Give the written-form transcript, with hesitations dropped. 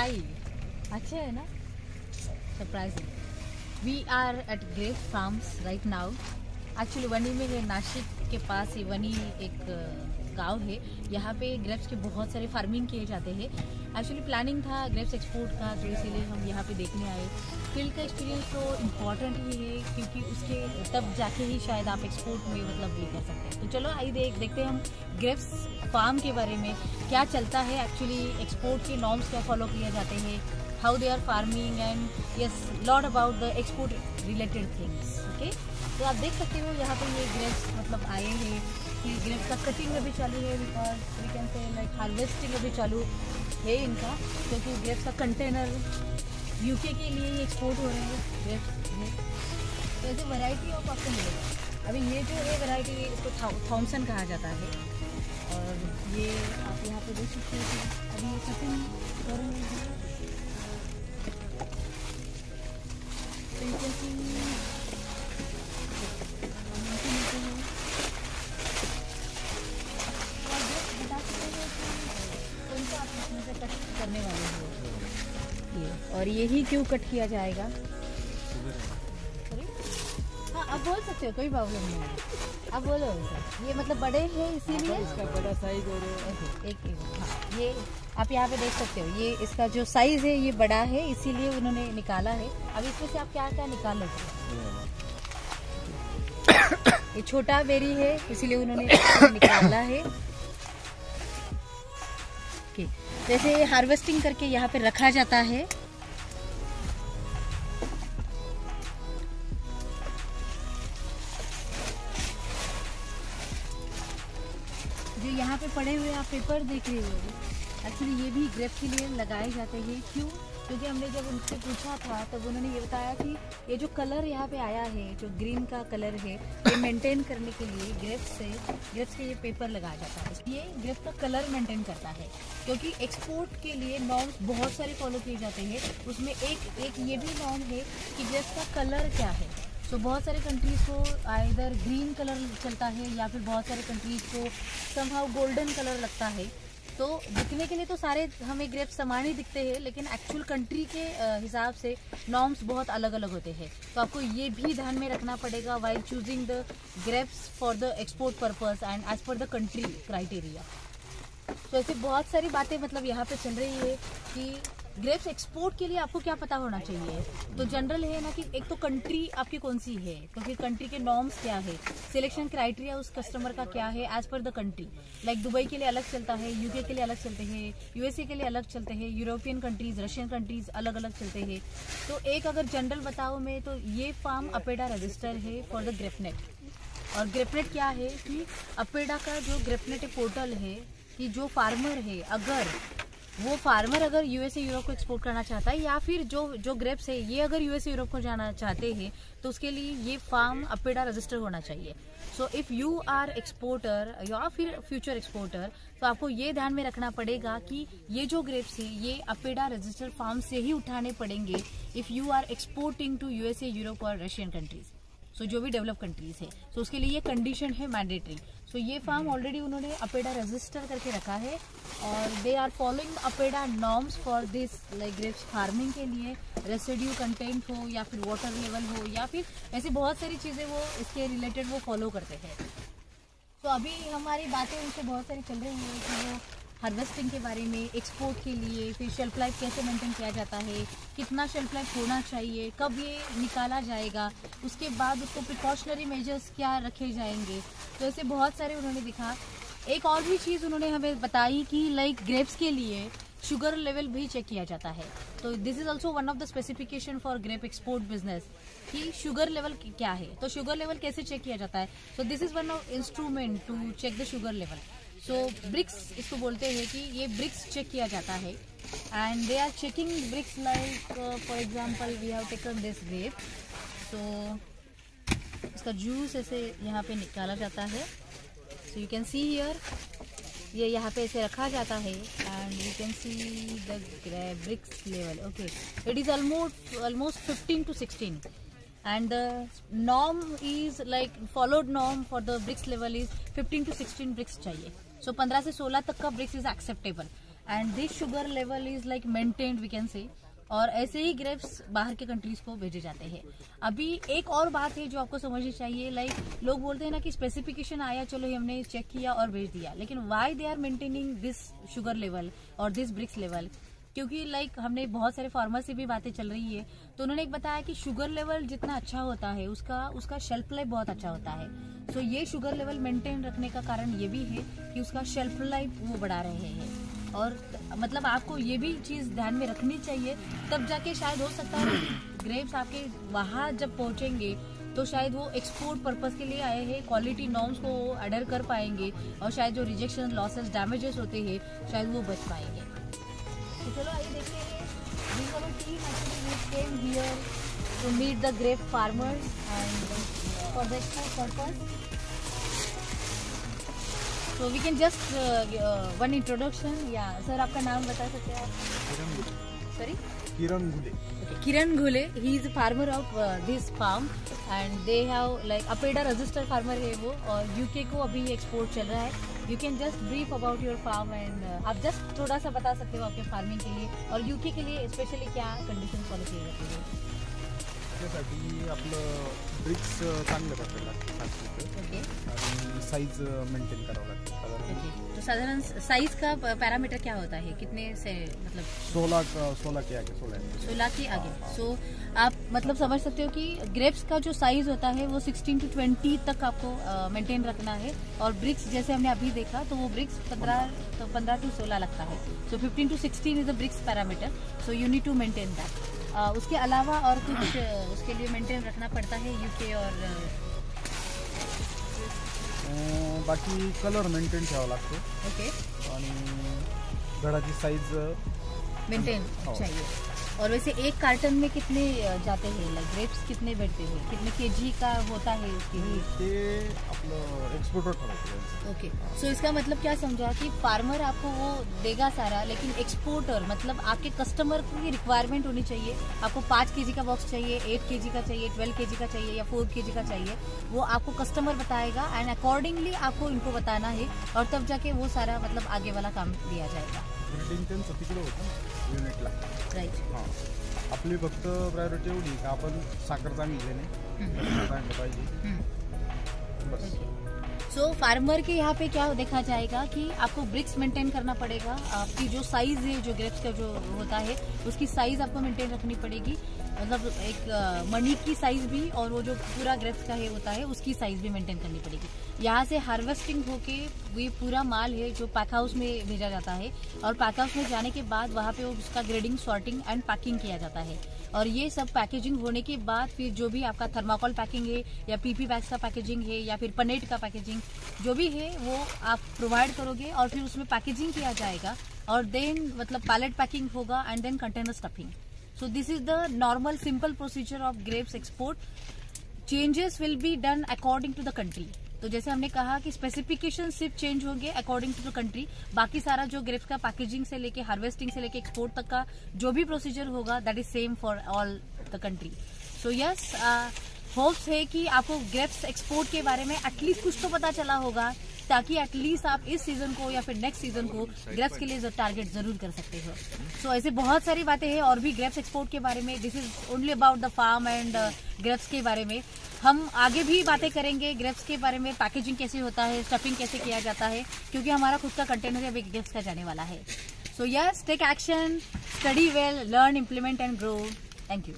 High, अच्छे है ना, surprising. We are at grapes farms right now. Actually Vani में है, नासिक के पास ही वनी एक गांव है। यहाँ पे ग्रेप्स के बहुत सारे फार्मिंग किए जाते हैं। एक्चुअली प्लानिंग था ग्रेप्स एक्सपोर्ट का, तो इसीलिए हम यहाँ पे देखने आए। फील्ड का एक्सपीरियंस तो इम्पॉर्टेंट ही है, क्योंकि उसके तब जाके ही शायद आप एक्सपोर्ट में मतलब ये कर सकते हैं। तो चलो आइए देखते हैं हम ग्रेप्स फार्म के बारे में क्या चलता है, एक्चुअली एक्सपोर्ट के नॉर्म्स क्या फॉलो किए जाते हैं, how they are farming and yes lot about the export related things. Okay, तो आप देख सकते हो यहाँ पे ये ग्रेप्स मतलब आए हैं कि ग्रेप्स का कटिंग अभी चालू है, because we can say like harvesting अभी चालू है इनका, क्योंकि ग्रेप्स का कंटेनर यूके के लिए ही एक्सपोर्ट हो रहे हैं ग्रेप्स में। तो ऐसे वैरायटी ऑफ आपको मिलेगा। अभी ये जो है वैरायटी, इसको थॉमसन कहा जाता है। और ये आप यहाँ पे देख सकते हो कि अभी ये कटिंग कर रहे हैं। तो you can see करने वाले हैं ये, और यही क्यों कट किया जाएगा। हाँ आप बोल सकते हो, कोई प्रॉब्लम नहीं है, आप बोलो। ये मतलब बड़े हैं इसीलिए इसका बड़ा साइज और एक हाँ, ये आप यहाँ पे देख सकते हो, ये इसका जो साइज है ये बड़ा है, इसीलिए उन्होंने निकाला है। अब इसमें से आप क्या क्या निकाल लेते हो, ये छोटा बेरी है इसीलिए उन्होंने निकाला है। जैसे हार्वेस्टिंग करके यहाँ पे रखा जाता है। जो यहाँ पे पड़े हुए आप पेपर देख रहे हो, एक्चुअली ये भी ग्रेप के लिए लगाए जाते हैं। क्यों? क्योंकि हमने जब उनसे पूछा था तब उन्होंने ये बताया कि ये जो कलर यहाँ पे आया है, जो ग्रीन का कलर है, ये मेंटेन करने के लिए ग्रेप्स के ये पेपर लगाया जाता है। ये ग्रेप्स का कलर मेंटेन करता है, क्योंकि एक्सपोर्ट के लिए नॉर्म्स बहुत सारे फॉलो किए जाते हैं। उसमें एक ये भी नॉर्म है कि ग्रेप्स का कलर क्या है। तो बहुत सारे कंट्रीज़ को आइदर ग्रीन कलर चलता है या फिर बहुत सारे कंट्रीज़ को समहाउ गोल्डन कलर लगता है। तो दिखने के लिए तो सारे हमें ग्रेप्स समान ही दिखते हैं, लेकिन एक्चुअल कंट्री के हिसाब से नॉर्म्स बहुत अलग अलग होते हैं। तो आपको ये भी ध्यान में रखना पड़ेगा while choosing the grapes for the export purpose and as per the country criteria. तो ऐसे बहुत सारी बातें मतलब यहाँ पे चल रही है कि ग्रेप्स एक्सपोर्ट के लिए आपको क्या पता होना चाहिए। तो जनरल है ना कि एक तो कंट्री आपकी कौन सी है, क्योंकि कंट्री के नॉर्म्स क्या है, सिलेक्शन क्राइटेरिया उस कस्टमर का क्या है as per the country. Like Dubai के लिए अलग चलता है, यूके के लिए अलग चलते हैं, यूएसए के लिए अलग चलते हैं, यूरोपियन कंट्रीज, रशियन कंट्रीज अलग अलग चलते हैं। तो एक अगर जनरल बताओ मैं, तो ये फार्म अपेडा रजिस्टर है फॉर द ग्रेपनेट। और ग्रेपनेट क्या है कि अपेडा का जो ग्रेपनेट पोर्टल है, कि जो फार्मर है अगर यूएसए यूरोप को एक्सपोर्ट करना चाहता है, या फिर जो ग्रेप्स है ये अगर यूएसए यूरोप को जाना चाहते हैं, तो उसके लिए ये फार्म अपेडा रजिस्टर होना चाहिए। So if you are exporter या फिर फ्यूचर एक्सपोर्टर, तो आपको ये ध्यान में रखना पड़ेगा कि ये जो ग्रेप्स है ये अपेडा रजिस्टर्ड फार्म से ही उठाने पड़ेंगे if you are exporting to USA Europe और रशियन कंट्रीज। सो जो भी डेवलप कंट्रीज है, तो उसके लिए ये कंडीशन है मैंडेटरी। सो ये फार्म ऑलरेडी उन्होंने अपेडा रजिस्टर करके रखा है, और they are following APEDA norms for this like grapes farming के लिए। रेसिड्यू कंटेंट हो या फिर वाटर लेवल हो या फिर ऐसी बहुत सारी चीज़ें वो इसके रिलेटेड वो फॉलो करते हैं। तो अभी हमारी बातें उनसे बहुत सारी चल रही है कि वो हार्वेस्टिंग के बारे में, एक्सपोर्ट के लिए, फिर शेल्फ लाइफ कैसे मेंटेन किया जाता है, कितना शेल्फ लाइफ होना चाहिए, कब ये निकाला जाएगा, उसके बाद उसको प्रिकॉशनरी मेजर्स क्या रखे जाएंगे। तो ऐसे बहुत सारे उन्होंने दिखा। एक और भी चीज़ उन्होंने हमें बताई कि लाइक ग्रेप्स के लिए शुगर लेवल भी चेक किया जाता है। तो this is also one of the specification for grape export business कि शुगर लेवल क्या है। तो शुगर लेवल कैसे चेक किया जाता है, तो this is one of instrument to check the sugar level. So brix इसको बोलते हैं कि ये ब्रिक्स चेक किया जाता है, and they are checking brix like for example we have taken this grape. तो इसका जूस ऐसे यहाँ पे निकाला जाता है। So you can see here, ये यहाँ पे ऐसे रखा जाता है, and you can see the brix level. Okay, it is almost 15 to 16, and the norm is like followed norm for the bricks level is 15 to 16 bricks चाहिए। सो 15 से 16 तक का brix is acceptable. And this sugar level is like maintained we can say. और ऐसे ही grapes बाहर के countries को भेजे जाते हैं। अभी एक और बात है जो आपको समझनी चाहिए, लाइक लोग बोलते हैं ना कि स्पेसिफिकेशन आया, चलो हमने चेक किया और भेज दिया, लेकिन why they are maintaining this sugar level और दिस ब्रिक्स लेवल? क्योंकि लाइक हमने बहुत सारे फार्मर से भी बातें चल रही है, तो उन्होंने एक बताया कि शुगर लेवल जितना अच्छा होता है उसका शेल्फ लाइफ बहुत अच्छा होता है। सो ये शुगर लेवल मेंटेन रखने का कारण ये भी है कि उसका शेल्फ लाइफ वो बढ़ा रहे हैं। और मतलब आपको ये भी चीज ध्यान में रखनी चाहिए, तब जाके शायद हो सकता है ग्रेप्स आपके वहां जब पहुंचेंगे तो शायद वो एक्सपोर्ट पर्पस के लिए आए हैं, क्वालिटी नॉर्म्स को अडर कर पाएंगे और शायद जो रिजेक्शन, लॉसेस, डैमेजेस होते हैं शायद वो बच पाएंगे। तो चलो आइए देखते हैं। These are the team actually we came here to meet the grape farmers and for the export purpose. So we can just one introduction. Yeah, sir, आपका नाम बता सकते हैं आप? Sorry? किरण घुले. Okay, Kiran Ghule. He is a farmer of this farm and they have like APEDA register farmer है वो, और यूके को अभी एक्सपोर्ट चल रहा है। You can just brief about your farm and आप जस्ट थोड़ा सा बता सकते हो आपके फार्मिंग के लिए और यूके के लिए स्पेशली क्या कंडीशन फॉलो की जाती है? त्यासाठी आपलं ब्रिक्स चांगल्या प्रकारे लागते ओके आणि साईज मेंटेन करावं लागते साधारण ओके। तो साधारण साइज का पैरामीटर क्या होता है, कितने से मतलब 16 के आगे 16 के आगे? सो आप मतलब समझ सकते हो कि ग्रेप्स का जो साइज होता है वो 16 to 20 तक आपको मेंटेन रखना है। और ब्रिक्स जैसे हमने अभी देखा तो वो ब्रिक्स 15 to 16 लगता है। So 15 to 16 is a brix parameter, so you need to maintain that. उसके अलावा और कुछ उसके लिए मेंटेन रखना पड़ता है यूके और बाकी कलर मेंटेन ठेवावा लागतो ओके आणि घडाची साईज मेंटेन चाहिए। और वैसे एक कार्टन में कितने जाते हैं, लाइक ग्रेप्स कितने बैठते हैं, कितने केजी का होता है उसके लिए? ते आपलं एक्सपोर्टर ठरवतो। ओके, सो इसका मतलब क्या समझा कि फार्मर आपको वो देगा सारा, लेकिन एक्सपोर्टर मतलब आपके कस्टमर की रिक्वायरमेंट होनी चाहिए। आपको 5 केजी का बॉक्स चाहिए, 8 केजी का चाहिए, 12 केजी का चाहिए या 4 केजी का चाहिए, वो आपको कस्टमर बताएगा एंड अकॉर्डिंगली आपको इनको बताना है और तब जाके वो सारा मतलब आगे वाला काम दिया जाएगा। ब्रीडिंग त्यांचं तिकडे होतं युनिटला. राइट। हां, आपली फक्त प्रायोरिटी एवढी का आपण साखर चांगली देणे चांगलं पाहिजे बस। सो फार्मर के यहाँ पे क्या देखा जाएगा कि आपको ब्रिक्स मेंटेन करना पड़ेगा, आपकी जो साइज है जो ग्रेप्स का जो होता है उसकी साइज आपको मेंटेन रखनी पड़ेगी, मतलब एक मनी की साइज भी और वो जो पूरा ग्रेप्स का है होता है उसकी साइज भी मेंटेन करनी पड़ेगी। यहाँ से हार्वेस्टिंग होके ये पूरा माल है जो पैक हाउस में भेजा जाता है और पैक हाउस में जाने के बाद वहाँ पे उसका ग्रेडिंग, सॉर्टिंग एंड पैकिंग किया जाता है। और ये सब पैकेजिंग होने के बाद फिर जो भी आपका थर्माकोल पैकिंग है या पीपी बैग्स का पैकेजिंग है या फिर पनेट का पैकेजिंग जो भी है वो आप प्रोवाइड करोगे और फिर उसमें पैकेजिंग किया जाएगा और देन मतलब पैलेट पैकिंग होगा and then container stuffing. So this is the normal simple procedure of grapes export. Changes will be done according to the country. तो जैसे हमने कहा कि स्पेसिफिकेशन सिर्फ चेंज होंगे अकॉर्डिंग टू द कंट्री, बाकी सारा जो ग्रेप्स का पैकेजिंग से लेके हार्वेस्टिंग से लेके एक्सपोर्ट तक का जो भी प्रोसीजर होगा that is same for all the country. So yes, hopes है कि आपको ग्रेप्स एक्सपोर्ट के बारे में एटलीस्ट कुछ तो पता चला होगा, ताकि एटलीस्ट आप इस सीजन को या फिर नेक्स्ट सीजन को ग्रेप्स के लिए टारगेट जरूर कर सकते हो। सो ऐसे बहुत सारी बातें हैं और भी ग्रेप्स एक्सपोर्ट के बारे में। This is only about the farm and grapes के बारे में। हम आगे भी बातें करेंगे ग्रेप्स के बारे में, पैकेजिंग कैसे होता है, स्टफिंग कैसे किया जाता है, क्योंकि हमारा खुद का कंटेनर अभी ग्रेप्स का जाने वाला है। So yes, take action, study well, learn, implement and grow. Thank you.